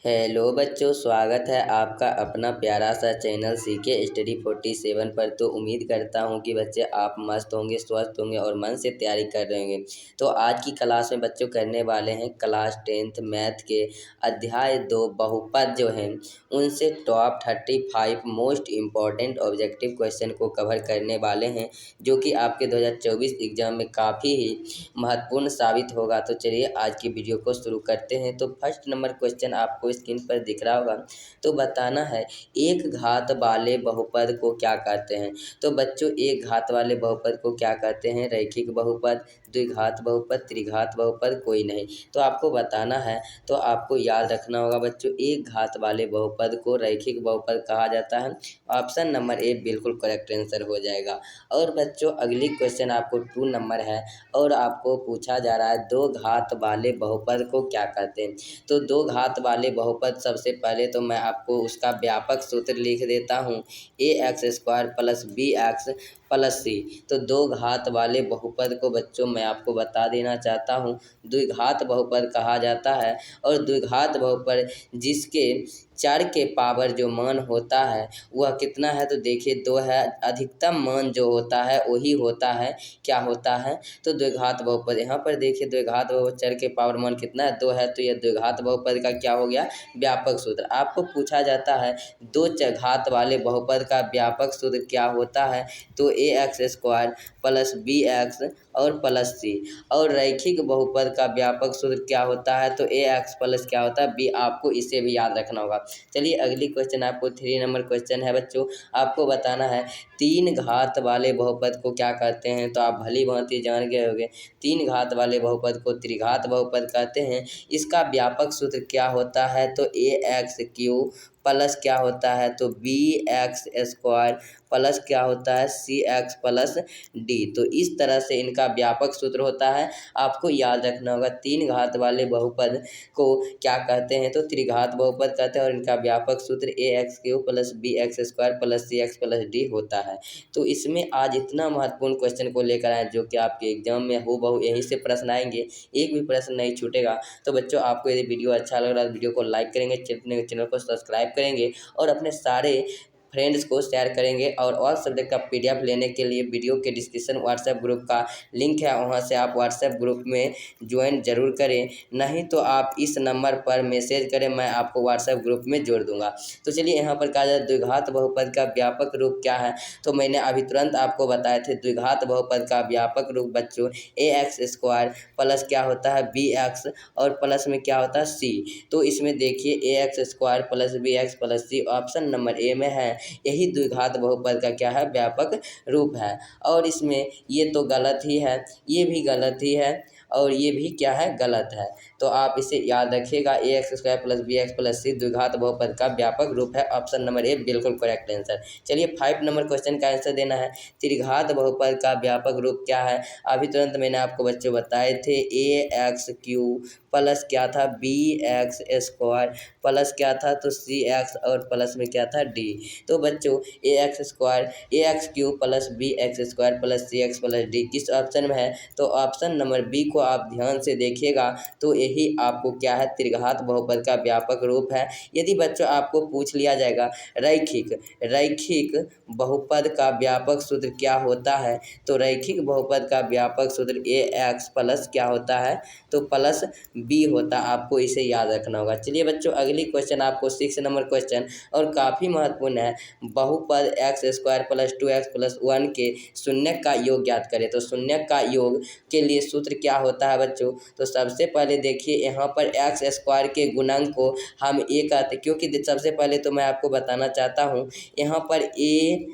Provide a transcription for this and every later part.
Hello बच्चों, स्वागत है आपका अपना प्यारा सा चैनल सीके स्टडी 47 पर। तो उम्मीद करता हूं कि बच्चे आप मस्त होंगे, स्वस्थ होंगे और मन से तैयारी कर रहे होंगे। तो आज की क्लास में बच्चों करने वाले हैं क्लास 10th मैथ के अध्याय 2 बहुपद जो हैं उनसे top 35 most important objective question को कवर करने वाले हैं, जो कि आपके 2024 एग्जाम में काफ़ी ही महत्वपूर्ण साबित होगा। तो चलिए आज की वीडियो को शुरू करते हैं। तो फर्स्ट नंबर क्वेश्चन आपको स्क्रीन पर दिख रहा होगा। तो बताना है एक घात वाले बहुपद को क्या कहते हैं। तो बच्चों एक घात वाले बहुपद को क्या कहते हैं? रैखिक बहुपद, द्विघात बहुपद, त्रिघात बहुपद, कोई नहीं। तो आपको बताना है। तो आपको याद रखना होगा बच्चों, एक घात वाले बहुपद को रैखिक बहुपद कहा जाता है। ऑप्शन नंबर ए बिल्कुल करेक्ट आंसर हो जाएगा। और बच्चों अगली क्वेश्चन आपको 2 नंबर है और आपको पूछा जा रहा है दो घात वाले बहुपद को क्या कहते हैं। तो दो घात वाले बहुपद, सबसे पहले तो मैं आपको उसका व्यापक सूत्र लिख देता हूँ, A x square plus B x plus C. तो दो घात वाले बहुपद को बच्चों मैं आपको बता देना चाहता हूँ द्विघात बहुपद कहा जाता है। और द्विघात बहुपद जिसके चर के पावर जो मान होता है वह कितना है, तो देखिए 2 है। अधिकतम मान जो होता है वही होता है, क्या होता है, तो द्विघात बहुपद। यहाँ पर देखिए द्विघात बहुपद चर के पावर मान कितना है, 2 है। तो यह द्विघात बहुपद का क्या हो गया, व्यापक सूत्र। आपको पूछा जाता है दो घात वाले बहुपद का व्यापक सूत्र क्या होता है, तो A x square plus B X और प्लस सी। और रैखिक बहुपद का व्यापक सूत्र क्या होता है, तो ए एक्स प्लस क्या होता है, बी। आपको इसे भी याद रखना होगा। चलिए अगली क्वेश्चन आपको 3 नंबर क्वेश्चन है बच्चों। आपको बताना है तीन घात वाले बहुपद को क्या कहते हैं। तो आप भली भांति जान गए होंगे, तीन घात वाले बहुपद को त्रिघात बहुपद कहते हैं। इसका व्यापक सूत्र क्या होता है, तो ए एक्स क्यू प्लस क्या होता है, तो बी एक्स स्क्वायर प्लस क्या होता है, सी एक्स प्लस डी। तो इस तरह से इनका व्यापक सूत्र होता है। आपको याद रखना होगा तीन घात वाले बहुपद को क्या कहते हैं, तो त्रिघात बहुपद कहते हैं। और इनका व्यापक सूत्र A x cube plus B x square plus C x plus D होता है। तो इसमें आज इतना महत्वपूर्ण क्वेश्चन को लेकर आए जो कि आपके एग्जाम में हूबहू यहीं से प्रश्न आएंगे, एक भी प्रश्न नहीं छूटेगा। तो बच्चों आपको यदि वीडियो अच्छा लग रहा है तो वीडियो को लाइक करेंगे, चैनल को सब्सक्राइब करेंगे और अपने सारे फ्रेंड्स को शेयर करेंगे। और ऑल सब्जेक्ट का पीडीएफ लेने के लिए वीडियो के डिस्क्रिप्शन व्हाट्सएप ग्रुप का लिंक है, वहां से आप व्हाट्सएप ग्रुप में ज्वाइन जरूर करें। नहीं तो आप इस नंबर पर मैसेज करें, मैं आपको व्हाट्सएप ग्रुप में जोड़ दूंगा। तो चलिए यहाँ पर कहा जाए द्विघात बहुपद का व्यापक रूप क्या है। तो मैंने अभी तुरंत आपको बताए थे द्विघात बहुपद का व्यापक रूप बच्चों ए एक्स स्क्वायर प्लस क्या होता है, बी एक्स और प्लस में क्या होता है, सी। तो इसमें देखिए A x square plus B x plus C option number A में है। यही द्विघात बहुपद का क्या है, व्यापक रूप है। और इसमें ये तो गलत ही है, ये भी गलत ही है और ये भी क्या है, गलत है। तो आप इसे याद रखिएगा, A x square plus B x plus C द्विघात बहुपद का व्यापक रूप है। ऑप्शन नंबर ए बिल्कुल करेक्ट आंसर। चलिए 5 नंबर क्वेश्चन का आंसर देना है त्रिघात बहुपद का व्यापक रूप क्या है। अभी तुरंत मैंने आपको बच्चों बताए थे ए एक्स क्यू प्लस क्या था, बी एक्स स्क्वायर प्लस क्या था, तो सी एक्स और प्लस में क्या था, डी। तो बच्चों A x square A x cube plus B x square plus C x plus D किस ऑप्शन में है, तो ऑप्शन नंबर बी को आप ध्यान से देखिएगा। तो यही आपको क्या है, त्रिघात बहुपद का व्यापक रूप है। यदि बच्चों आपको पूछ लिया जाएगा रैखिक बहुपद का व्यापक सूत्र क्या होता है, तो रैखिक बहुपद का व्यापक सूत्र ए एक्स प्लस क्या होता है, तो प्लस बी होता। आपको इसे याद रखना होगा। चलिए बच्चों अगली क्वेश्चन आपको 6 नंबर क्वेश्चन और काफ़ी महत्वपूर्ण है। बहुपद x square plus 2x plus 1 के शून्यक का योग ज्ञात करें। तो शून्यक का योग के लिए सूत्र क्या होता है बच्चों, तो सबसे पहले देखिए यहाँ पर एक्स स्क्वायर के गुणक को हम ए कहते, क्योंकि सबसे पहले तो मैं आपको बताना चाहता हूँ यहाँ पर ए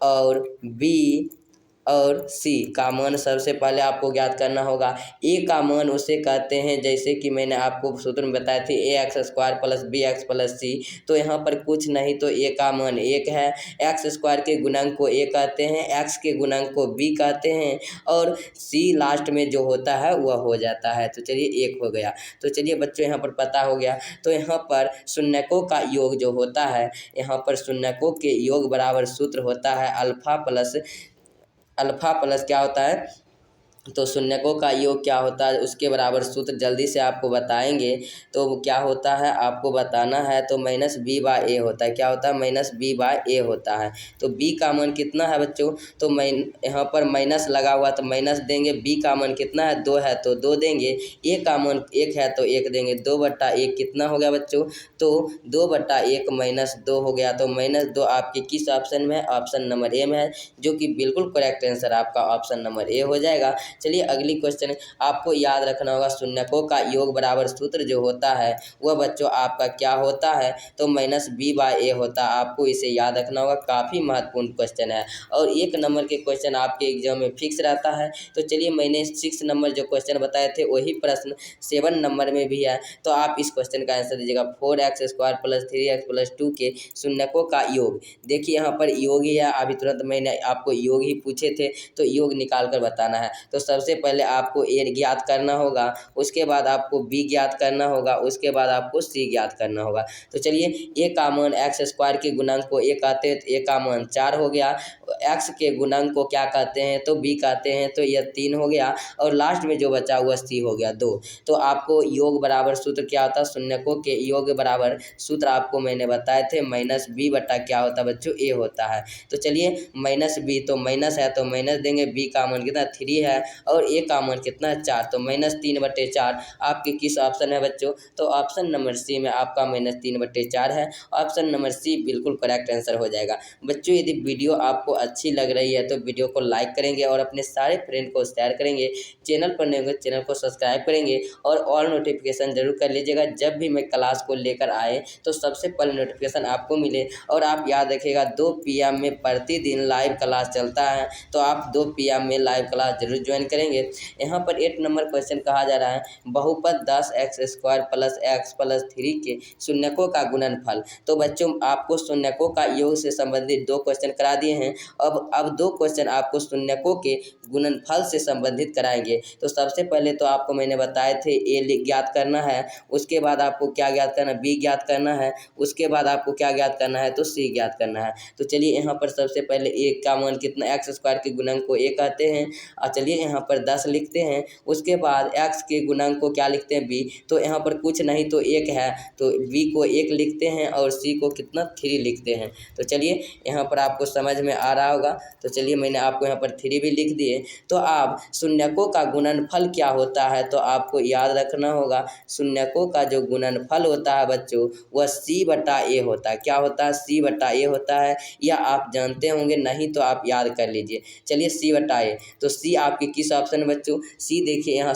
और बी और सी का मान सबसे पहले आपको ज्ञात करना होगा। ए का मान उसे कहते हैं जैसे कि मैंने आपको सूत्र में बताया थे A x square plus B x plus C. तो यहाँ पर कुछ नहीं, तो ए का मान 1 है। एक्स स्क्वायर के गुणक को ए कहते हैं, एक्स के गुणक को बी कहते हैं और सी लास्ट में जो होता है वह हो जाता है। तो चलिए 1 हो गया। तो चलिए बच्चों यहाँ पर पता हो गया। तो यहाँ पर शून्यकों का योग जो होता है, यहाँ पर शून्यकों के योग बराबर सूत्र होता है अल्फा प्लस क्या होता है, तो शून्यकों का योग क्या होता है उसके बराबर सूत्र जल्दी से आपको बताएंगे। तो क्या होता है आपको बताना है। तो माइनस बी बाय ए होता है। क्या होता है? माइनस बी बाय ए होता है। तो बी का मान कितना है बच्चों? तो यहाँ पर माइनस लगा हुआ तो माइनस देंगे। बी का मान कितना है? 2 है तो 2 देंगे। ए का मान 1 है तो 1 देंगे। 2/1 कितना हो गया बच्चों? तो 2/1 माइनस 2 हो गया। तो माइनस 2 आपके किस ऑप्शन में है? ऑप्शन नंबर ए में है, जो कि बिल्कुल करेक्ट आंसर आपका ऑप्शन नंबर ए हो जाएगा। चलिए अगली क्वेश्चन आपको याद रखना होगा। शून्यकों का योग बराबर सूत्र जो होता है वह बच्चों आपका क्या होता है? तो माइनस बी बाय ए होता है। आपको इसे याद रखना होगा, काफ़ी महत्वपूर्ण क्वेश्चन है और 1 नंबर के क्वेश्चन आपके एग्जाम में फिक्स रहता है। तो चलिए मैंने 6 नंबर जो क्वेश्चन बताए थे वही प्रश्न 7 नंबर में भी है। तो आप इस क्वेश्चन का आंसर दीजिएगा। 4x² + 3x + 2 के शून्यकों का योग। देखिए यहाँ पर योग ही है, अभी तुरंत मैंने आपको योग ही पूछे थे तो योग निकाल कर बताना है। तो सबसे पहले आपको ए ज्ञात करना होगा, उसके बाद आपको बी ज्ञात करना होगा, उसके बाद आपको सी ज्ञात करना होगा। तो चलिए ए का मान x² के गुणांक को ए कहते हैं तो ए का मान 4 हो गया। एक्स के गुणांक को क्या कहते हैं? तो बी कहते हैं, तो यह 3 हो गया और लास्ट में जो बचा हुआ सी हो गया 2। तो आपको योग बराबर सूत्र क्या होता है? शून्यकों के योग बराबर सूत्र आपको मैंने बताए थे, माइनस बी बटा क्या होता है बच्चों? ए होता है। तो चलिए माइनस बी, तो माइनस है तो माइनस देंगे। बी का मान कितना? 3 है और ए का मान कितना है? 4। तो -3/4 आपके किस ऑप्शन है बच्चों? तो ऑप्शन नंबर सी में आपका -3/4 है। ऑप्शन नंबर सी बिल्कुल करेक्ट आंसर हो जाएगा। बच्चों यदि वीडियो आपको अच्छी लग रही है तो वीडियो को लाइक करेंगे और अपने सारे फ्रेंड को शेयर करेंगे। चैनल पर नए हो चैनल को सब्सक्राइब करेंगे और ऑल नोटिफिकेशन जरूर कर लीजिएगा। जब भी मैं क्लास को लेकर आए तो सबसे पहले नोटिफिकेशन आपको मिले। और आप याद रखिएगा 2 PM में प्रतिदिन लाइव क्लास चलता है, तो आप 2 PM में लाइव क्लास जरूर ज्वाइन करेंगे। यहाँ पर 8 नंबर क्वेश्चन कहा जा रहा है, बहुपद 10x² + x + 3 के शून्यकों का गुणनफल। तो बच्चों आपको शून्यकों का योग से संबंधित 2 क्वेश्चन करा दिए हैं। अब 2 क्वेश्चन आपको शून्यकों के गुणनफल से संबंधित कराएंगे। तो सबसे पहले तो आपको मैंने बताए थे ए ज्ञात करना है, उसके बाद आपको क्या ज्ञात करना है? बी ज्ञात करना है, उसके बाद आपको क्या ज्ञात करना है? तो सी ज्ञात करना है। तो चलिए यहाँ पर सबसे पहले ए का मान कितना? x² के गुणांक को ए कहते हैं और चलिए यहाँ पर 10 लिखते हैं। उसके बाद x के गुणांक को क्या लिखते हैं? बी। तो यहाँ पर कुछ नहीं तो 1 है तो बी को 1 लिखते हैं और सी को कितना? 3 लिखते हैं। तो चलिए यहाँ पर आपको समझ में आ रहा होगा। तो चलिए मैंने आपको यहाँ पर 3 भी लिख दिए। तो आप शून्यकों का गुणनफल क्या होता है? तो आपको याद रखना होगा शून्यकों का जो गुणनफल होता है बच्चों वह c/a होता है। क्या होता है? c/a होता है। या आप जानते होंगे, नहीं तो आप याद कर लीजिए। चलिए c/a, तो c आपके किस ऑप्शन में बच्चों? c देखिए यहाँ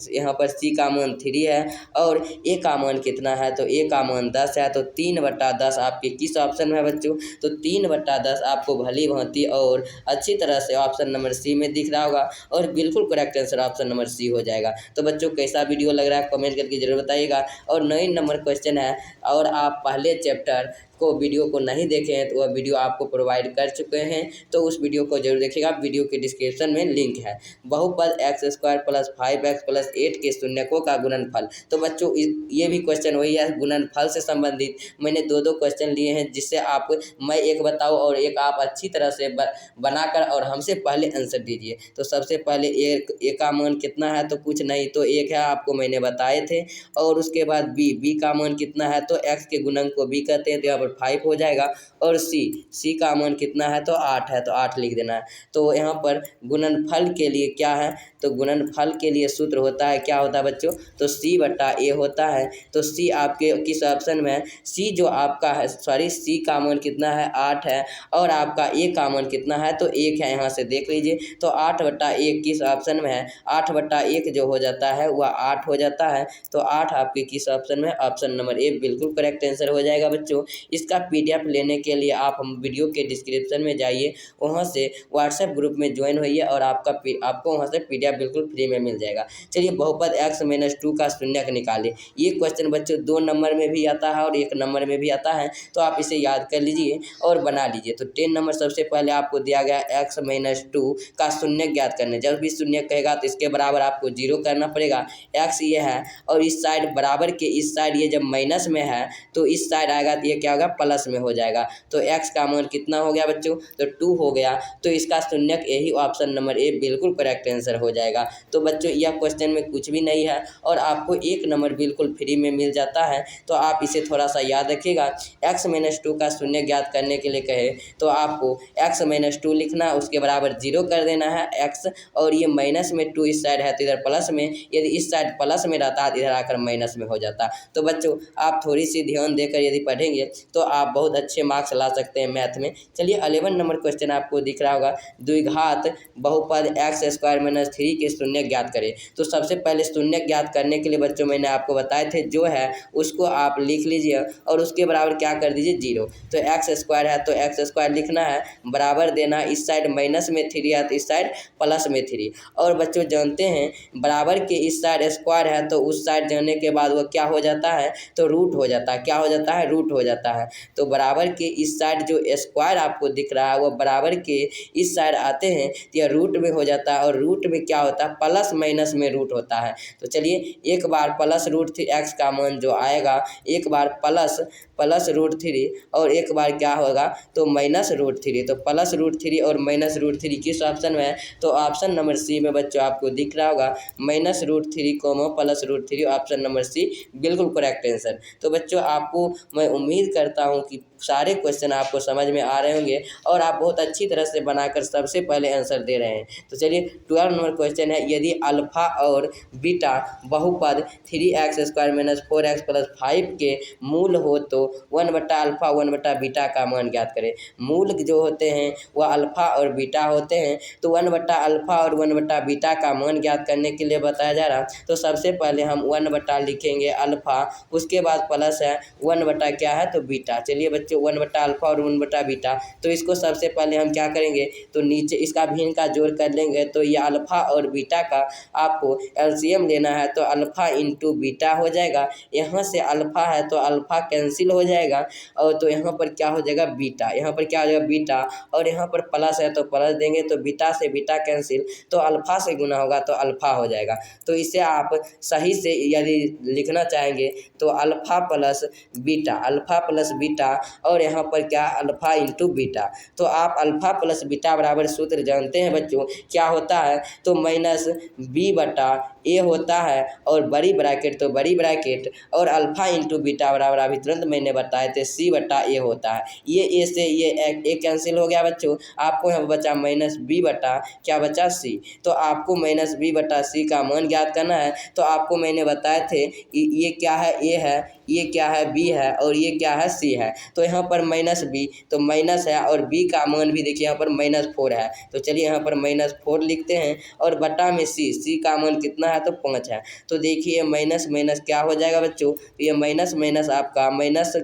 यहाँ पर c का मान 3 है और a का मान कितना है? तो a का मान 10 है। तो 3/10 आपके किस ऑप्शन में है बच्चों? तो 3/10 आपको भली भांति और अच्छी तरह से ऑप्शन नंबर सी में दिख रहा होगा और बिल्कुल correct answer option number C हो जाएगा। तो बच्चों कैसा वीडियो लग रहा है कमेंट करके जरूर बताइएगा। और 9 नंबर क्वेश्चन है और आप पहले चैप्टर को वीडियो को नहीं देखे हैं तो वह वीडियो आपको प्रोवाइड कर चुके हैं, तो उस वीडियो को जरूर देखिएगा। वीडियो के डिस्क्रिप्शन में लिंक है। बहुपद x² + 5x + 8 के शून्यकों का गुणनफल। तो बच्चों ये भी क्वेश्चन वही है, गुणनफल से संबंधित मैंने 2 क्वेश्चन लिए हैं, जिससे आप मैं एक बताऊँ और एक आप अच्छी तरह से बनाकर और हमसे पहले आंसर दीजिए। तो सबसे पहले ए का मान कितना है? तो कुछ नहीं तो 1 है, आपको मैंने बताए थे। और उसके बाद बी का मान कितना है? तो x के गुणक को बी कहते हैं, तो यहाँ पर 5 हो जाएगा। और सी का मान कितना है? तो 8 है, तो 8 लिख देना है। तो यहाँ पर गुणनफल के लिए क्या है? तो गुणनफल के लिए सूत्र होता है, क्या होता है बच्चों? तो c/a होता है। तो सी आपके किस ऑप्शन में है? सी जो आपका है, सी का मान कितना है? 8 है और आपका ए का मान कितना है? तो 1 है। यहाँ से देख लीजिए तो 8/1 किस ऑप्शन में है? 8/1 जो हो जाता है वह 8 हो जाता है। तो 8 आपके किस ऑप्शन में? ऑप्शन नंबर ए बिल्कुल करेक्ट आंसर हो जाएगा बच्चों। इसका PDF लेने के लिए आप हम वीडियो के डिस्क्रिप्शन में जाइए, वहाँ से व्हाट्सएप ग्रुप में ज्वाइन होइए और आपको वहाँ से PDF बिल्कुल फ्री में मिल जाएगा। चलिए बहुपद x-2 का शून्यक निकालिए। ये क्वेश्चन बच्चों 2 नंबर में भी आता है और 1 नंबर में भी आता है, तो आप इसे याद कर लीजिए और बना लीजिए। तो 10 नंबर सबसे पहले आपको दिया गया x-2 का शून्यक ज्ञात करने। जब भी शून्यक कहेगा तो इसके बराबर आपको 0 करना पड़ेगा। x ये है और इस साइड बराबर के इस साइड ये जब माइनस में है तो इस साइड आएगा तो ये क्या होगा? होगा, प्लस में हो जाएगा। तो x का मान कितना हो गया बच्चों, तो 2 हो गया। तो इसका शून्यक यही ऑप्शन नंबर ए बिल्कुल करेक्ट आंसर हो जाएगा। तो बच्चों यह क्वेश्चन में कुछ भी नहीं है और आपको 1 नंबर बिल्कुल फ्री में मिल जाता है। तो आप इसे थोड़ा सा याद रखिएगा। x-2 का शून्य ज्ञात करने के लिए कहे तो आपको x-2 लिखना, उसके बराबर 0 कर देना है x, और ये माइनस में 2 इस साइड है तो इधर प्लस में, यदि इस साइड प्लस में रहता इधर आकर माइनस में हो जाता। तो बच्चों आप थोड़ी सी ध्यान देकर यदि पढ़ेंगे तो आप बहुत अच्छे मार्क्स ला सकते हैं मैथ में। चलिए 11 नंबर क्वेश्चन आपको दिख रहा होगा, द्विघात बहुपद x² - 3 के शून्य ज्ञात करें। तो सबसे पहले शून्य ज्ञात करने के लिए बच्चों मैंने आपको बताए थे जो है उसको आप लिख लीजिए और उसके बराबर क्या कर दीजिए 0। तो x² है तो x² लिखना है, बराबर देना, इस साइड माइनस में 3 है तो इस साइड प्लस में 3। और बच्चों जानते हैं बराबर के इस साइड स्क्वायर है तो उस साइड जाने के बाद वो क्या हो जाता है, तो रूट हो जाता है। क्या हो जाता है, रूट हो जाता है। तो बराबर के इस साइड जो स्क्वायर आपको दिख रहा है वो बराबर के इस साइड आते हैं तो यह रूट में हो जाता है, और रूट में क्या होता है, प्लस माइनस में रूट होता है। तो चलिए एक बार प्लस रूट 3 x का मान जो आएगा, एक बार प्लस रूट 3 और एक बार क्या होगा तो माइनस रूट 3। तो प्लस रूट 3 और माइनस रूट 3 किस ऑप्शन में है, तो ऑप्शन नंबर सी में बच्चों आपको दिख रहा होगा, minus root 3 plus root 3, option number C बिल्कुल करेक्ट आंसर। तो बच्चों आपको मैं उम्मीद करता हूँ कि सारे क्वेश्चन आपको समझ में आ रहे होंगे और आप बहुत अच्छी तरह से बनाकर सबसे पहले आंसर दे रहे हैं। तो चलिए 12 नंबर क्वेश्चन है, यदि अल्फा और बीटा बहुपद 3x² - 4x + 5 के मूल हो तो 1/अल्फा 1/बीटा का मान ज्ञात करें। मूल जो होते हैं वह अल्फा और बीटा होते हैं, तो 1/अल्फा और 1/बीटा का मान ज्ञात करने के लिए बताया जा रहा। तो सबसे पहले हम 1 लिखेंगे अल्फा, उसके बाद प्लस है 1 क्या है तो बीटा। चलिए बच्चों 1/अल्फा और 1/बीटा, तो इसको सबसे पहले हम क्या करेंगे तो नीचे इसका भिन्न का जोड़ कर लेंगे। तो ये अल्फा और बीटा का आपको एलसीएम लेना है, तो अल्फा इंटू बीटा हो जाएगा। यहाँ से अल्फा है तो अल्फा कैंसिल हो जाएगा, और तो यहाँ पर क्या हो जाएगा बीटा, यहाँ पर क्या हो जाएगा बीटा, और यहाँ पर प्लस है तो प्लस देंगे, तो बीटा से बीटा कैंसिल, तो अल्फा से गुना होगा तो अल्फा हो जाएगा। तो इसे आप सही से यदि लिखना चाहेंगे तो अल्फा प्लस बीटा, और यहाँ पर क्या अल्फा इंटू बीटा। तो आप अल्फा प्लस बीटा बराबर सूत्र जानते हैं बच्चों, क्या होता है तो माइनस b/a होता है, और बड़ी ब्रैकेट तो बड़ी ब्रैकेट, और अल्फा इंटू बीटा बराबर अभी तुरंत मैंने बताए थे c/a होता है। ये a से ये a कैंसिल हो गया बच्चों, आपको यहाँ बचा माइनस b बटा क्या बचा c। तो आपको माइनस b/c का मान ज्ञात करना है। तो आपको मैंने बताए थे ये क्या है a है, ये क्या है b है, और ये क्या है c है। तो यहाँ पर माइनस b तो माइनस है, और b का मान भी देखिए यहाँ पर -4 है। तो चलिए यहाँ पर -4 लिखते हैं, और बटा में c का मान कितना है तो 5 है। तो देखिए माइनस माइनस क्या हो जाएगा बच्चों, तो ये माइनस माइनस आपका माइनस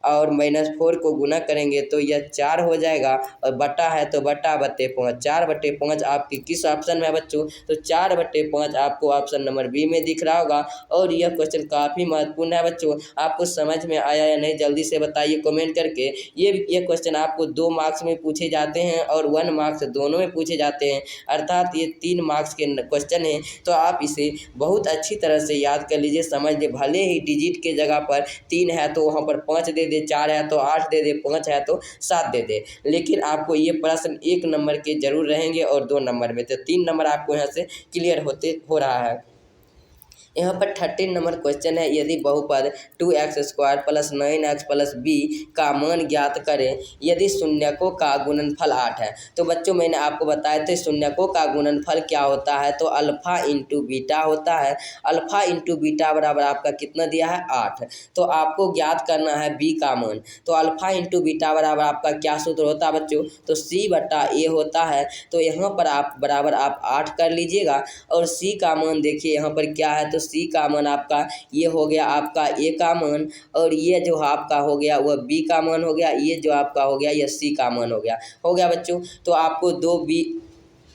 और -4 को गुना करेंगे तो यह 4 हो जाएगा, और बटा है तो बटा बटे 5, 4/5 आपकी किस ऑप्शन में है बच्चों, तो 4/5 आपको ऑप्शन नंबर बी में दिख रहा होगा। और यह क्वेश्चन काफ़ी महत्वपूर्ण है बच्चों, आपको समझ में आया या नहीं जल्दी से बताइए कमेंट करके। ये क्वेश्चन आपको 2 मार्क्स में पूछे जाते हैं और 1 मार्क्स दोनों में पूछे जाते हैं, अर्थात ये 3 मार्क्स के क्वेश्चन हैं। तो आप इसे बहुत अच्छी तरह से याद कर लीजिए, समझ लिए। भले ही डिजिट के जगह पर 3 है तो वहाँ पर 5 दे दे, 4 है तो 8 दे दे, 5 है तो 7 दे दे, लेकिन आपको ये प्रश्न 1 नंबर के जरूर रहेंगे और 2 नंबर में, तो 3 नंबर आपको यहाँ से क्लियर हो रहा है। यहाँ पर 13 नंबर क्वेश्चन है, यदि बहुपद 2x² + 9x + b का मान ज्ञात करें यदि शून्यकों का गुणनफल 8 है। तो बच्चों मैंने आपको बताए थे शून्यकों का गुणनफल क्या होता है, तो अल्फा इंटू बीटा होता है। अल्फा इंटू बीटा बराबर आपका कितना दिया है 8। तो आपको ज्ञात करना है b का मान। तो अल्फा इंटू बीटा बराबर आपका क्या सूत्र होता है बच्चों, तो c/a होता है। तो यहाँ पर आप बराबर आप 8 कर लीजिएगा, और c का मान देखिए यहाँ पर क्या है, तो सी का मान आपका ये हो गया आपका ए का मान, और ये जो आपका हो गया वह बी का मान हो गया, ये जो आपका हो गया यह सी का मान हो गया बच्चों। तो आपको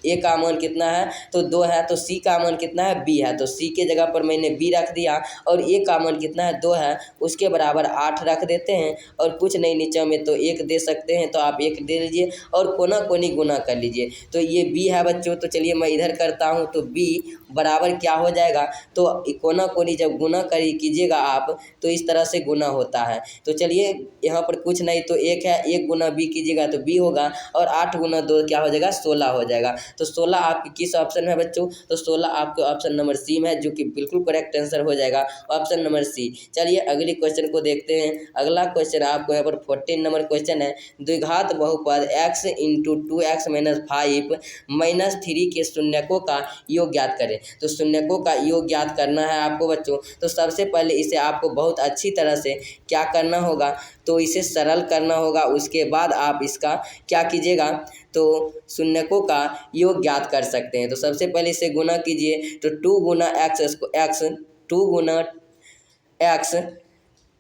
ए का मान कितना है तो 2 है, तो सी का मान कितना है बी है, तो सी के जगह पर मैंने बी रख दिया और ए का मान कितना है 2 है, उसके बराबर 8 रख देते हैं और कुछ नहीं नीचे में तो 1 दे सकते हैं, तो आप 1 दे लीजिए और कोना कोनी गुना कर लीजिए। तो ये बी है बच्चों, तो चलिए मैं इधर करता हूँ, तो बी बराबर क्या हो जाएगा, तो कोना कोनी जब गुना कीजिएगा आप तो इस तरह से गुना होता है। तो चलिए यहाँ पर कुछ नहीं तो 1 है, 1 गुना बी कीजिएगा तो बी होगा और 8 गुना 2 क्या हो जाएगा 16 हो जाएगा। तो 16 आपकी किस ऑप्शन में है बच्चों, तो 16 आपके ऑप्शन नंबर सी में है, जो कि बिल्कुल करेक्ट आंसर हो जाएगा ऑप्शन नंबर सी। चलिए अगले क्वेश्चन को देखते हैं। अगला क्वेश्चन आपको यहाँ पर 14 नंबर क्वेश्चन है, द्विघात बहुपद x into 2x minus 5 minus 3 के शून्यकों का योग ज्ञात करें। तो शून्यकों का योग ज्ञात करना है आपको बच्चों, तो सबसे पहले इसे आपको बहुत अच्छी तरह से क्या करना होगा, तो इसे सरल करना होगा। उसके बाद आप इसका क्या कीजिएगा, तो शून्यकों का योग ज्ञात कर सकते हैं। तो सबसे पहले इसे गुना कीजिए, तो 2 गुना एक्स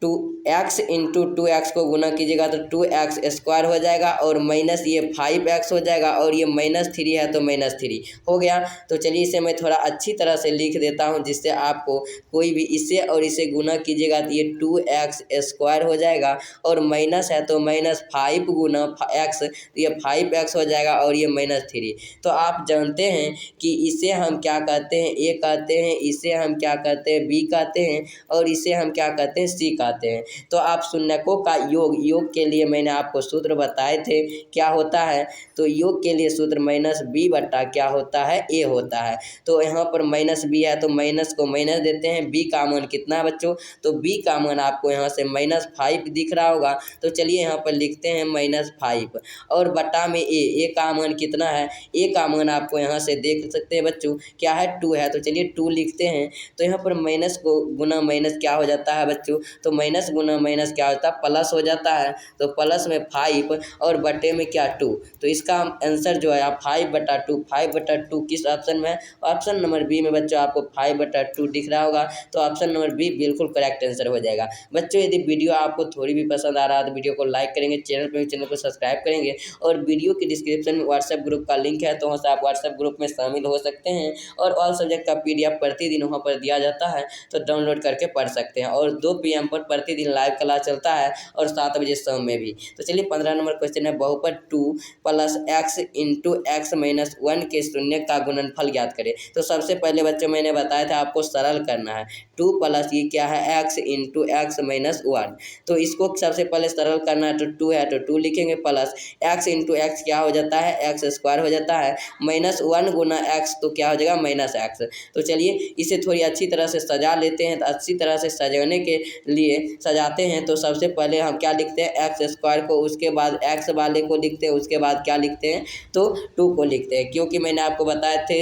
2x इंटू 2x को गुना कीजिएगा तो 2x स्क्वायर हो जाएगा और माइनस ये 5x हो जाएगा और ये -3 है तो -3 हो गया। तो चलिए इसे मैं थोड़ा अच्छी तरह से लिख देता हूँ, जिससे आपको कोई भी इसे और इसे गुना कीजिएगा तो ये 2x स्क्वायर हो जाएगा और माइनस है तो -5 गुना x तो ये 5x हो जाएगा और ये -3। तो आप जानते हैं कि इसे हम क्या कहते हैं, a कहते हैं, इसे हम क्या कहते हैं b कहते हैं और इसे हम क्या कहते हैं c कहते हैं। तो आप शून्यकों का योग के लिए मैंने आपको सूत्र बताए थे, क्या होता है, तो योग के लिए सूत्र -b बटा क्या होता है a होता है। तो यहाँ पर -b है तो माइनस को माइनस देते हैं, b का मान कितना है बच्चों, तो b का मान आपको यहाँ से -5 दिख रहा होगा। तो चलिए यहाँ पर लिखते हैं -5 और बटा में a का मान कितना है, a का मान आपको यहाँ से देख सकते हैं बच्चों क्या है 2 है, तो चलिए 2 लिखते हैं। तो यहाँ पर माइनस को गुना माइनस क्या हो जाता है बच्चों, तो माइनस गुना माइनस क्या होता है प्लस हो जाता है, तो प्लस में 5 और बटे में क्या 2। तो इसका आंसर जो है 5/2 किस ऑप्शन में है, ऑप्शन नंबर बी में बच्चों आपको 5/2 दिख रहा होगा। तो ऑप्शन नंबर बी बिल्कुल करेक्ट आंसर हो जाएगा। बच्चों यदि वीडियो आपको थोड़ी भी पसंद आ रहा है तो वीडियो को लाइक करेंगे, चैनल को सब्सक्राइब करेंगे और वीडियो की डिस्क्रिप्शन में व्हाट्सएप ग्रुप का लिंक है, तो वहाँ से आप व्हाट्सएप ग्रुप में शामिल हो सकते हैं और ऑल सब्जेक्ट का PDF प्रतिदिन वहाँ पर दिया जाता है, तो डाउनलोड करके पढ़ सकते हैं। और 2 PM पर प्रतिदिन लाइव क्लास चलता है और 7 बजे शाम में भी। तो चलिए 15 नंबर क्वेश्चन है, बहुपद 2 + x इंटू x माइनस 1 के शून्य का गुणनफल ज्ञात करें। तो सबसे पहले बच्चों मैंने बताया था आपको सरल करना है, 2 प्लस ये क्या है x इंटू x माइनस 1, तो इसको सबसे पहले सरल करना है, तो 2 है तो 2 लिखेंगे प्लस x इंटू x क्या हो जाता है x स्क्वायर हो जाता है, -1 गुना x तो क्या हो जाएगा -x। तो चलिए इसे थोड़ी अच्छी तरह से सजा लेते हैं। तो अच्छी तरह से सजाने के लिए सजाते हैं तो सबसे पहले हम क्या लिखते हैं एक्स स्क्वायर को, उसके बाद एक्स वाले को लिखते हैं, उसके बाद क्या लिखते हैं तो 2 को लिखते हैं, क्योंकि मैंने आपको बताए थे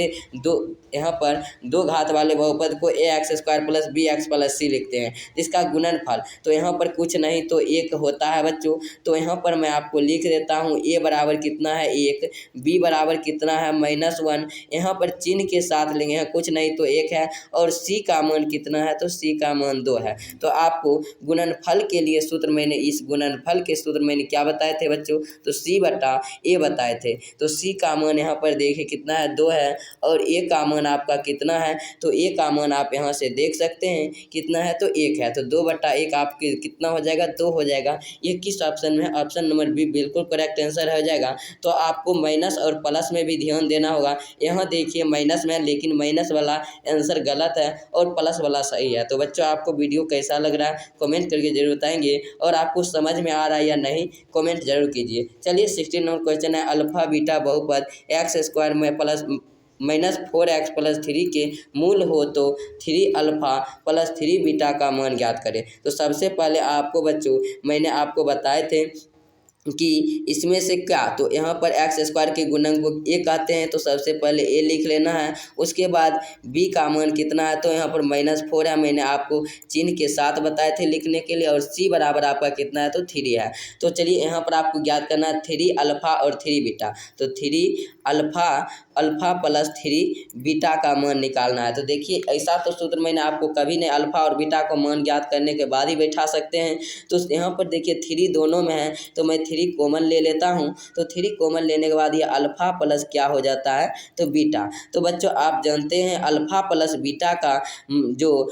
यहाँ पर 2 घात वाले बहुपद को ax² + bx + c लिखते हैं, जिसका गुणनफल तो यहाँ पर कुछ नहीं तो 1 होता है बच्चों। तो यहाँ पर मैं आपको लिख देता हूँ a बराबर कितना है 1, b बराबर कितना है -1, यहाँ पर चिन्ह के साथ लेंगे, यहाँ कुछ नहीं तो 1 है और c का मान कितना है तो c का मान 2 है। तो आपको गुणनफल के लिए सूत्र मैंने इस गुणनफल के सूत्र मैंने क्या बताए थे बच्चों, तो c बटा a बताए थे। तो c का मान यहाँ पर देखिए कितना है 2 है और a का मान आपका कितना है, तो a का मान आप यहाँ से देख सकते हैं कितना है तो 1 है, तो 2/1 आपके कितना हो जाएगा 2 हो जाएगा। ये किस ऑप्शन में है, ऑप्शन नंबर बी बिल्कुल करेक्ट आंसर हो जाएगा। तो आपको माइनस और प्लस में भी ध्यान देना होगा। यहाँ देखिए माइनस में, लेकिन माइनस वाला आंसर गलत है और प्लस वाला सही है। तो बच्चों आपको वीडियो कैसा लग रहा है कमेंट करके जरूर बताएंगे और आपको समझ में आ रहा है या नहीं कमेंट जरूर कीजिए। चलिए 16 नंबर क्वेश्चन है, अल्फा बीटा बहुपद x² में -4x + 3 के मूल हो तो 3 अल्फा + 3 बीटा का मान ज्ञात करें। तो सबसे पहले आपको बच्चों मैंने आपको बताए थे कि इसमें से क्या, तो यहाँ पर x² के गुणन को a कहते हैं, तो सबसे पहले a लिख लेना है। उसके बाद b का मान कितना है, तो यहाँ पर -4 है, मैंने आपको चिन्ह के साथ बताए थे लिखने के लिए, और c बराबर आपका कितना है तो 3 है। तो चलिए यहाँ पर आपको ज्ञात करना है 3 अल्फा और 3 बीटा। तो 3 अल्फा अल्फ़ा प्लस 3 बीटा का मान निकालना है। तो देखिए ऐसा तो सूत्र मैंने आपको कभी नहीं, अल्फ़ा और बीटा को मान ज्ञात करने के बाद ही बैठा सकते हैं। तो यहाँ पर देखिए 3 दोनों में है तो मैं 3 कॉमन ले लेता हूँ। तो 3 कॉमन लेने के बाद ये अल्फ़ा प्लस क्या हो जाता है तो बीटा। तो बच्चों आप जानते हैं अल्फ़ा प्लस बीटा का जो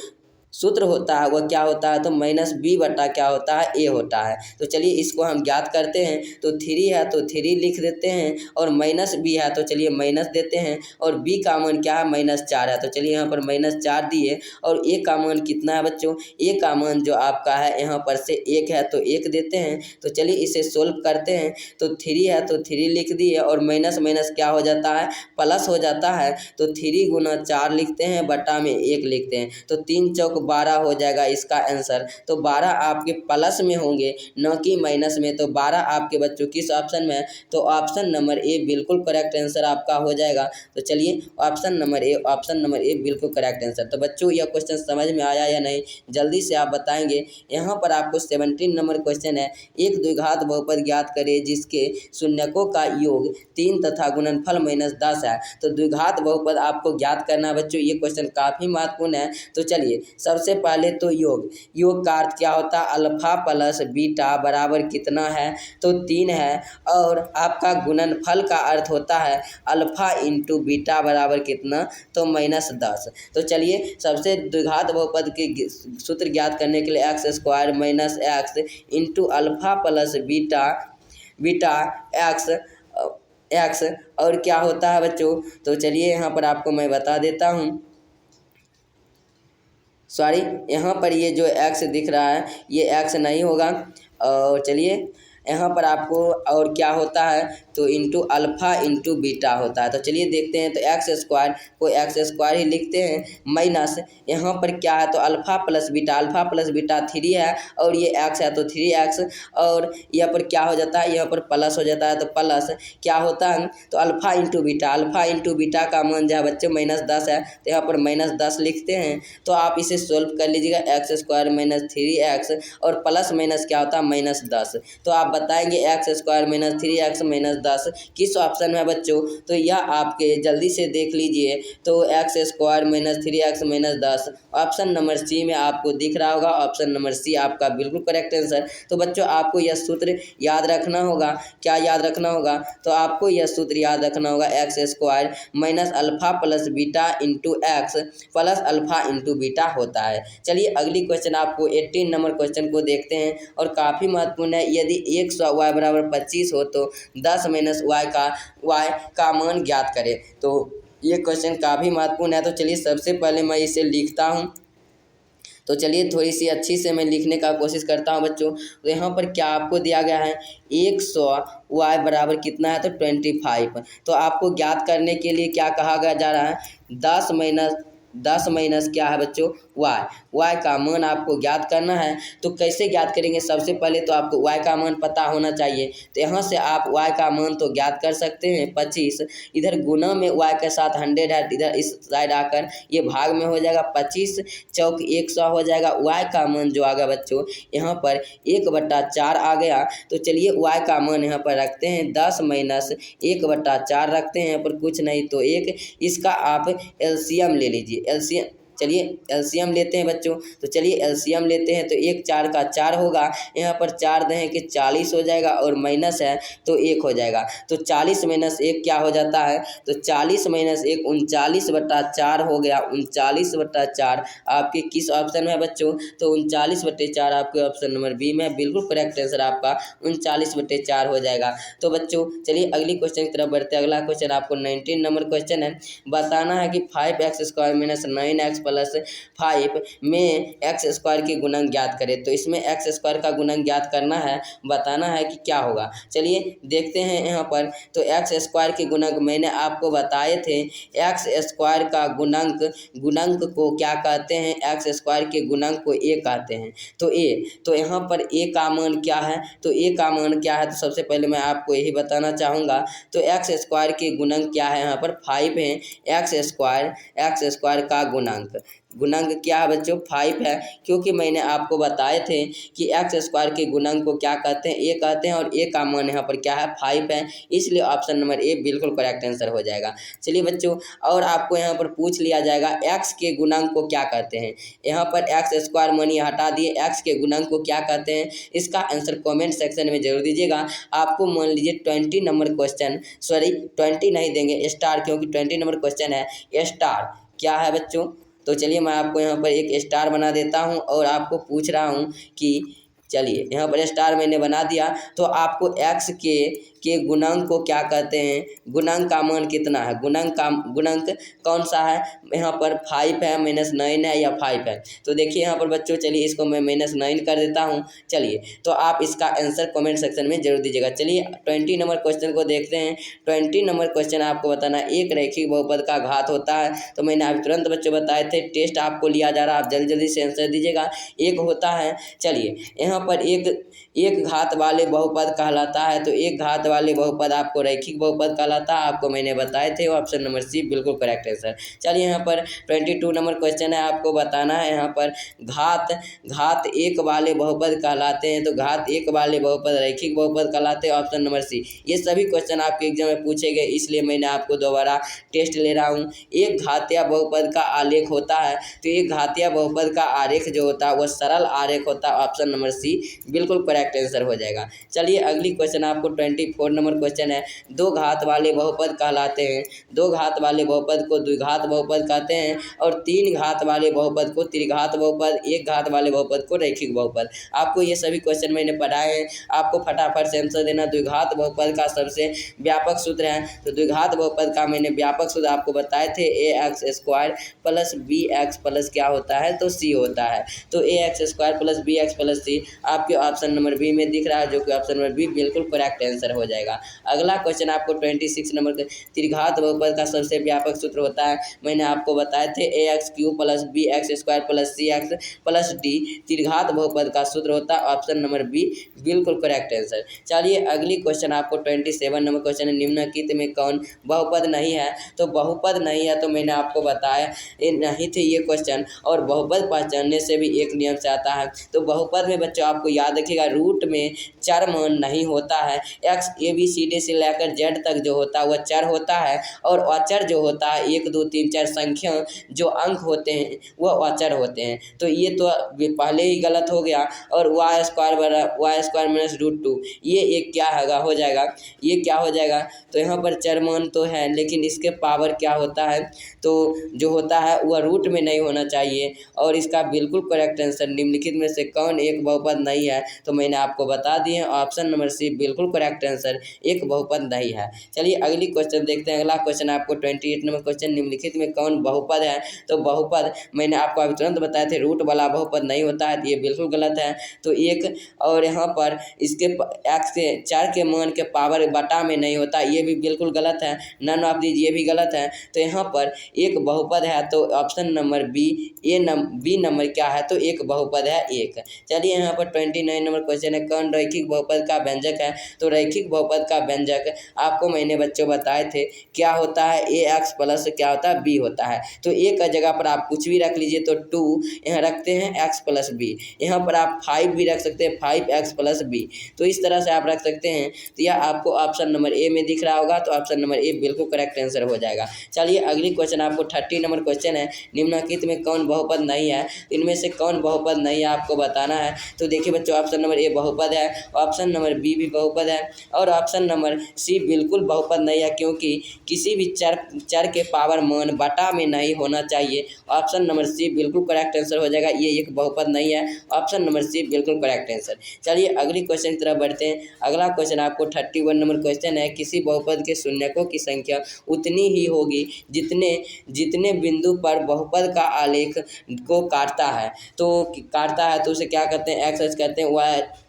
सूत्र होता है वह क्या होता है तो माइनस बी बटा क्या होता है ए होता है। तो चलिए इसको हम ज्ञात करते हैं। तो 3 है तो 3 लिख देते हैं और माइनस बी है तो चलिए माइनस देते हैं और बी का मान क्या है -4 है। तो चलिए यहाँ पर -4 दिए और ए का मान कितना है बच्चों, ए का मान जो आपका है यहाँ पर से 1 है तो 1 देते हैं। तो चलिए इसे सोल्व करते हैं। तो 3 है तो 3 लिख दिए और माइनस माइनस क्या हो जाता है प्लस हो जाता है। तो 3 गुना 4 लिखते हैं बटा में 1 लिखते हैं। तो 3 चौक 12 हो जाएगा इसका आंसर। तो 12 आपके प्लस में होंगे न कि माइनस में। तो 12 आपके बच्चों किस ऑप्शन में है तो ऑप्शन नंबर ए बिल्कुल करेक्ट आंसर आपका हो जाएगा। तो चलिए ऑप्शन नंबर ए बिल्कुल करेक्ट आंसर। तो बच्चों यह क्वेश्चन समझ में आया या नहीं जल्दी से आप बताएंगे। यहाँ पर आपको 17 नंबर क्वेश्चन है। एक द्विघात बहुपद ज्ञात करें जिसके शून्यकों का योग 3 तथा गुणनफल -10 है। तो द्विघात बहुपद आपको ज्ञात करना बच्चों, ये क्वेश्चन काफ़ी महत्वपूर्ण है। तो चलिए सबसे पहले तो योग का अर्थ क्या होता है अल्फ़ा प्लस बीटा बराबर कितना है तो 3 है। और आपका गुणनफल का अर्थ होता है अल्फ़ा इंटू बीटा बराबर कितना तो -10। तो चलिए सबसे द्विघात बहुपद के सूत्र ज्ञात करने के लिए x² - x into alpha plus beta x और क्या होता है बच्चों। तो चलिए यहाँ पर आपको मैं बता देता हूँ, सॉरी यहाँ पर ये जो x दिख रहा है ये x नहीं होगा। और चलिए यहाँ पर आपको और क्या होता है तो इंटू अल्फ़ा इंटू बीटा होता है। तो चलिए देखते हैं। तो x² को x² ही लिखते हैं माइनस यहाँ पर क्या है तो अल्फ़ा प्लस बीटा 3 है और ये x है तो 3x और यहाँ पर क्या हो जाता है यहाँ पर प्लस हो जाता है। तो प्लस क्या होता है तो अल्फ़ा इंटू बीटा का मान जो है बच्चों -10 है। तो यहाँ पर -10 लिखते हैं। तो आप इसे सोल्व कर लीजिएगा x² - 3x और प्लस माइनस क्या होता है -10। तो आप बताएंगे x² - 3x - 10 किस ऑप्शन में है बच्चों। तो यह आपके जल्दी से देख लीजिए। तो x² - 3x - 10 ऑप्शन नंबर सी में आपको दिख रहा होगा। ऑप्शन नंबर सी आपका बिल्कुल करेक्ट आंसर। तो बच्चों आपको यह सूत्र याद रखना होगा। क्या याद रखना होगा तो आपको यह सूत्र याद रखना होगा x² - alpha plus beta into x plus alpha into beta होता है। चलिए अगली क्वेश्चन आपको 18 नंबर क्वेश्चन को देखते हैं और काफ़ी महत्वपूर्ण है। यदि 100 y बराबर 25 हो तो 10 माइनस y का मान ज्ञात करें। तो ये क्वेश्चन काफ़ी महत्वपूर्ण है। तो चलिए सबसे पहले मैं इसे लिखता हूँ। तो चलिए थोड़ी सी अच्छी से मैं लिखने का कोशिश करता हूँ बच्चों। तो यहाँ पर क्या आपको दिया गया है 100 y बराबर कितना है तो 25। तो आपको ज्ञात करने के लिए क्या कहा गया जा रहा है 10 माइनस क्या है बच्चों y का मान आपको ज्ञात करना है। तो कैसे ज्ञात करेंगे, सबसे पहले तो आपको y का मान पता होना चाहिए। तो यहाँ से आप y का मान तो ज्ञात कर सकते हैं 25, इधर गुना में y के साथ 100 है, इधर इस साइड आकर ये भाग में हो जाएगा 25 चौक 100 हो जाएगा। y का मान जो आ गया बच्चों यहाँ पर 1/4 आ गया। तो चलिए y का मान यहाँ पर रखते हैं 10 माइनस 1/4 रखते हैं, यहाँ पर कुछ नहीं तो 1। इसका आप एलसीएम ले लीजिए। चलिए एलसीएम लेते हैं बच्चों। तो चलिए एलसीएम लेते हैं। तो 1 4 का 4 होगा, यहाँ पर 4 दें कि 40 हो जाएगा और माइनस है तो 1 हो जाएगा। तो 40 माइनस 1 क्या हो जाता है तो 40 माइनस 1 39/4 हो गया। 39/4 आपके किस ऑप्शन में है बच्चों तो 39/4 आपके ऑप्शन नंबर बी में। बिल्कुल करेक्ट आंसर आपका 39/4 हो जाएगा। तो बच्चों चलिए अगली क्वेश्चन की तरफ बढ़ते हैं। अगला क्वेश्चन आपको 19 नंबर क्वेश्चन है। बताना है कि 5x² - 9x प्लस 5 में x² के गुणन ज्ञात करें। तो इसमें x² का गुणन ज्ञात करना है, बताना है कि क्या होगा। चलिए देखते हैं यहाँ पर। तो x² के गुणक मैंने आपको बताए थे। x² का गुणक को क्या कहते हैं, x² के गुणक को a कहते हैं। तो a, तो यहाँ पर a का मान क्या है तो a का मान क्या है तो सबसे पहले मैं आपको यही बताना चाहूँगा। तो x² के गुणक क्या है यहाँ पर 5 है। x² का गुणांक गुणांक क्या है बच्चों 5 है, क्योंकि मैंने आपको बताए थे कि एक्स स्क्वायर के गुणांक को क्या कहते हैं, ए कहते हैं, और ए का मान यहाँ पर क्या है 5 है, इसलिए ऑप्शन नंबर ए बिल्कुल करेक्ट आंसर हो जाएगा। चलिए बच्चों, और आपको यहाँ पर पूछ लिया जाएगा एक्स के गुणांक को क्या कहते हैं। यहाँ पर एक्स स्क्वायर मानिए हटा दिए, एक्स के गुणांक को क्या कहते हैं, इसका आंसर कॉमेंट सेक्शन में जरूर दीजिएगा। आपको मान लीजिए 20 नंबर क्वेश्चन, सॉरी 20 नहीं देंगे स्टार, क्योंकि 20 नंबर क्वेश्चन है स्टार क्या है बच्चों। तो चलिए मैं आपको यहाँ पर एक स्टार बना देता हूँ और आपको पूछ रहा हूँ कि चलिए यहाँ पर स्टार मैंने बना दिया, तो आपको एक्स के गुणांक को क्या कहते हैं, गुणांक का मान कितना है, गुणांक कौन सा है, यहाँ पर 5 है, -9 है या 5 है। तो देखिए यहाँ पर बच्चों, चलिए इसको मैं -9 कर देता हूँ। चलिए तो आप इसका आंसर कमेंट सेक्शन में जरूर दीजिएगा। चलिए 20 नंबर क्वेश्चन को देखते हैं। 20 नंबर क्वेश्चन आपको बताना एक रैखिक बहुपद का घात होता है। तो मैंने आप तुरंत बच्चों बताए थे, टेस्ट आपको लिया जा रहा है, आप जल्दी जल्दी से आंसर दीजिएगा। एक होता है, चलिए यहाँ पर एक घात वाले बहुपद कहलाता है, तो एक घात वाले बहुपद आपको रैखिक बहुपद कहलाता है, आपको मैंने बताए थे। ऑप्शन नंबर सी बिल्कुल करेक्ट आंसर। चलिए यहाँ पर 22 नंबर क्वेश्चन है, आपको बताना है यहाँ पर घात एक वाले बहुपद कहलाते हैं, तो घात एक वाले बहुपद रैखिक बहुपद कहलाते हैं, ऑप्शन नंबर सी। ये सभी क्वेश्चन आपके एग्जाम में पूछे गए, इसलिए मैंने आपको दोबारा टेस्ट ले रहा हूँ। एक घातीय बहुपद का आलेख होता है, तो एक घातीय बहुपद का आरेख जो होता है वह सरल आरेख होता है, ऑप्शन नंबर सी बिल्कुल करेक्ट आंसर हो जाएगा। चलिए अगली क्वेश्चन आपको 24 नंबर क्वेश्चन है, दो घात वाले बहुपद कहलाते हैं, दो घात वाले बहुपद को द्विघात बहुपद कहते हैं, और तीन घात वाले बहुपद को त्रिघात बहुपद, एक घात वाले बहुपद को रैखिक बहुपद। आपको ये सभी क्वेश्चन मैंने पढ़ाए हैं, आपको फटाफट से आंसर देना। द्विघात बहुपद का सबसे व्यापक सूत्र है, तो द्विघात बहुपद का मैंने व्यापक सूत्र आपको बताए थे, ax² प्लस bx प्लस क्या होता है, तो c होता है। तो ax² plus bx plus c आपके ऑप्शन नंबर बी में दिख रहा है, जो कि ऑप्शन नंबर बी बिल्कुल करेक्ट आंसर हो जाएगा। अगला क्वेश्चन आपको 26 नंबर का, त्रिघात बहुपद का सबसे व्यापक सूत्र होता है, मैंने आपको बताए थे ax³ plus bx² plus cx plus d त्रिघात बहुपद का सूत्र होता है, ऑप्शन नंबर बी बिल्कुल करेक्ट आंसर। चलिए अगली क्वेश्चन आपको 27 नंबर क्वेश्चन है, निम्नलिखित में कौन बहुपद नहीं है। तो बहुपद नहीं है, तो मैंने आपको बताया नहीं थे ये क्वेश्चन, और बहुपद पहचानने से भी एक नियम से आता है। तो बहुपद में बच्चों आपको याद रखिएगा, रूट में चर मान नहीं होता है, एक्स ABCD से लेकर जेड तक जो होता है वह चर होता है, और अचर जो होता है 1 2 3 4 संख्या जो अंक होते हैं वह अचर होते हैं। तो ये तो पहले ही गलत हो गया, और y² माइनस √2 ये एक क्या होगा हो जाएगा, ये क्या हो जाएगा, तो यहाँ पर चर मान तो है, लेकिन इसके पावर क्या होता है, तो जो होता है वह रूट में नहीं होना चाहिए। और इसका बिल्कुल करेक्ट आंसर निम्नलिखित में से कौन एक बहुपद नहीं है, तो मैंने आपको बता दिए, ऑप्शन नंबर सी बिल्कुल करेक्ट आंसर, एक बहुपद नहीं है। चलिए अगली क्वेश्चन देखते हैं। अगला क्वेश्चन आपको 28 नंबर क्वेश्चन, निम्नलिखित में कौन बहुपद है। तो बहुपद मैंने आपको अभी तुरंत बताए थे, रूट वाला बहुपद नहीं होता है, तो ये बिल्कुल गलत है। तो एक, और यहाँ पर इसके एक्स के 4 के मान के पावर बटा में नहीं होता, ये भी बिल्कुल गलत है। नन ऑफ दीज ये भी गलत है। तो यहाँ पर एक बहुपद है, तो option number B B number क्या है, तो एक बहुपद है एक। चलिए यहाँ पर 29 नंबर क्वेश्चन है, कौन रैखिक बहुपद का व्यंजक है। तो रैखिक बहुपद का व्यंजक आपको मैंने बच्चों बताए थे क्या होता है, ax प्लस क्या होता है b होता है। तो a का जगह पर आप कुछ भी रख लीजिए, तो 2 यहाँ रखते हैं x प्लस b, यहाँ पर आप 5 भी रख सकते हैं, 5x प्लस b। तो इस तरह से आप रख सकते हैं। तो यह आपको ऑप्शन नंबर ए में दिख रहा होगा, तो ऑप्शन नंबर ए बिल्कुल करेक्ट आंसर हो जाएगा। चलिए अगली क्वेश्चन आपको 30 नंबर क्वेश्चन है, निम्नलिखित में कौन बहुपद नहीं है। इनमें से कौन बहुपद नहीं है आपको बताना है। तो देखिए बच्चों, ऑप्शन नंबर ए बहुपद है, ऑप्शन नंबर बी भी बहुपद है, और ऑप्शन नंबर सी बिल्कुल बहुपद नहीं है, क्योंकि किसी भी चर के पावर मान बटा में नहीं होना चाहिए। ऑप्शन नंबर सी बिल्कुल करेक्ट आंसर हो जाएगा, ये एक बहुपद नहीं है, ऑप्शन नंबर सी बिल्कुल करेक्ट आंसर। चलिए अगली क्वेश्चन की तरफ बढ़ते हैं। अगला क्वेश्चन आपको 31 नंबर क्वेश्चन है, किसी बहुपद के शून्यकों की संख्या उतनी ही होगी जितने बिंदु पर बहुपद का आलेख को काटता है। तो काटता है तो उसे क्या कहते हैं, एक्स कहते हैं,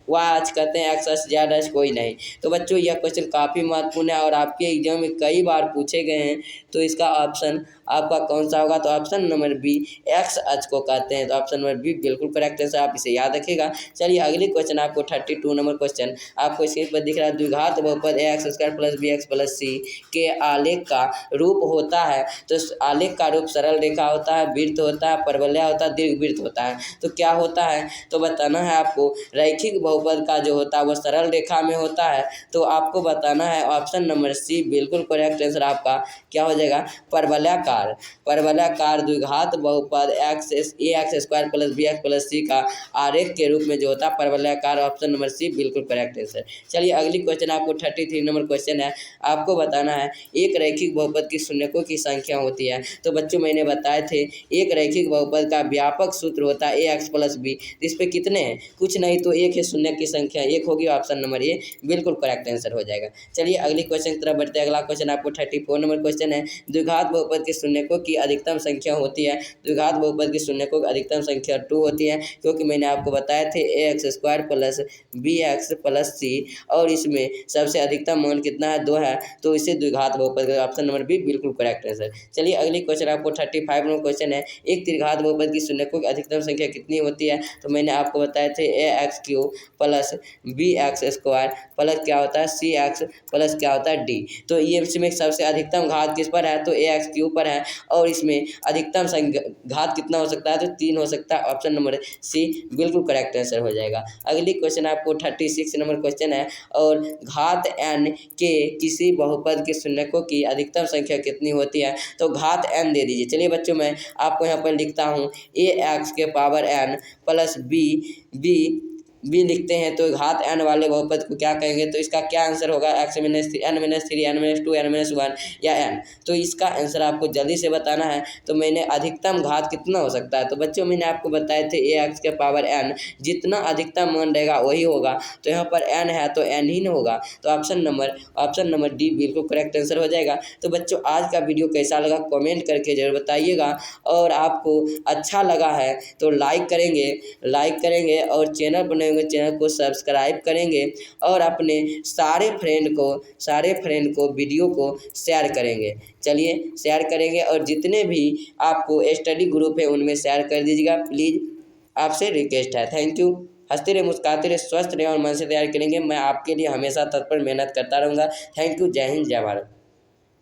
वह आज कहते हैं एक्स जेड एच कोई नहीं। तो बच्चों यह क्वेश्चन काफ़ी महत्वपूर्ण है और आपके एग्जाम में कई बार पूछे गए हैं। तो इसका ऑप्शन आपका कौन सा होगा? तो option number B x h को कहते हैं। तो ऑप्शन नंबर बी बिल्कुल करेक्ट आंसर, आप इसे याद रखिएगा। चलिए अगली क्वेश्चन आपको 32 नंबर क्वेश्चन आपको स्क्रीन पर दिख रहा है। द्विघात बहुपद x square plus B x plus C के आलेख का रूप होता है। तो आलेख का रूप सरल रेखा होता है, वृत्त होता है, परवलय होता है, दीर्घवृत्त होता है। तो क्या होता है? तो बताना है आपको रैखिक बहुपद का जो होता है वो सरल रेखा में होता है। तो आपको बताना है ऑप्शन नंबर सी बिल्कुल करेक्ट आंसर आपका क्या हो जाएगा? परवलयाकार। परवलयाकार द्विघात बहुपद x square plus B x plus C का आरेख के रूप में जो होता है परवलयाकार, ऑप्शन नंबर सी बिल्कुल करेक्ट आंसर। चलिए अगली क्वेश्चन आपको 33 नंबर क्वेश्चन है। आपको बताना है एक रैखिक बहुपद की शून्यकों की संख्या होती है। तो बच्चों मैंने बताए थे एक रैखिक बहुपद का व्यापक सूत्र होता है ए एक्स प्लस बी। इस पे कितने हैं? कुछ नहीं तो एक है शून्य की संख्या एक होगी, ऑप्शन नंबर ए बिल्कुल करेक्ट आंसर हो जाएगा। चलिए अगली क्वेश्चन की तरफ बढ़ते हैं। अगला क्वेश्चन आपको 34 नंबर क्वेश्चन है। द्विघात बहुपद के शून्यकों की अधिकतम संख्या होती है। द्विघात बहुपद के शून्यकों की अधिकतम संख्या 2 होती है, क्योंकि मैंने आपको बताए थे A x square plus B x plus C और इसमें सबसे अधिकतम मान कितना है? 2 है। तो इसे द्विघात बहुपद का ऑप्शन नंबर बी बिल्कुल करेक्ट आंसर। चलिए अगली क्वेश्चन आपको 35 नंबर क्वेश्चन है। एक त्रिघात बहुपद की शून्यकों की अधिकतम संख्या कितनी होती है? तो मैंने आपको बताए थे A x cube plus B x square plus क्या होता है? सी एक्स प्लस क्या होता है? डी। तो ये इसमें सबसे अधिकतम घात किस पर है? तो ए एक्स क्यूब पर है और इसमें अधिकतम घात कितना हो सकता है? तो 3 हो सकता है, ऑप्शन नंबर सी बिल्कुल करेक्ट आंसर हो जाएगा। अगली क्वेश्चन आपको 36 नंबर क्वेश्चन है और घात n के किसी बहुपद के शून्यकों की अधिकतम संख्या कितनी होती है? तो घात n दे दीजिए। चलिए बच्चों मैं आपको यहाँ पर लिखता हूँ ए एक्स के पावर n प्लस बी लिखते हैं। तो घात n वाले बहुपद को क्या कहेंगे? तो इसका क्या आंसर होगा? X minus three n minus three n minus two n minus one या n। तो इसका आंसर आपको जल्दी से बताना है। तो मैंने अधिकतम घात कितना हो सकता है? तो बच्चों मैंने आपको बताए थे ए एक्स के पावर n, जितना अधिकतम मान रहेगा वही होगा। तो यहाँ पर n है तो n ही न होगा। तो ऑप्शन नंबर डी बिल्कुल करेक्ट आंसर हो जाएगा। तो बच्चों आज का वीडियो कैसा लगा कमेंट करके जरूर बताइएगा और आपको अच्छा लगा है तो लाइक करेंगे और चैनल बने हुए चैनल को सब्सक्राइब करेंगे और अपने सारे फ्रेंड को वीडियो को शेयर करेंगे। चलिए शेयर करेंगे और जितने भी आपको स्टडी ग्रुप है उनमें शेयर कर दीजिएगा प्लीज़, आपसे रिक्वेस्ट है। Thank you. हंसते रहे, मुस्कुराते रहे, स्वस्थ रहे और मन से तैयार करेंगे। मैं आपके लिए हमेशा तत्पर मेहनत करता रहूँगा। Thank you. जय हिंद, जय भारत।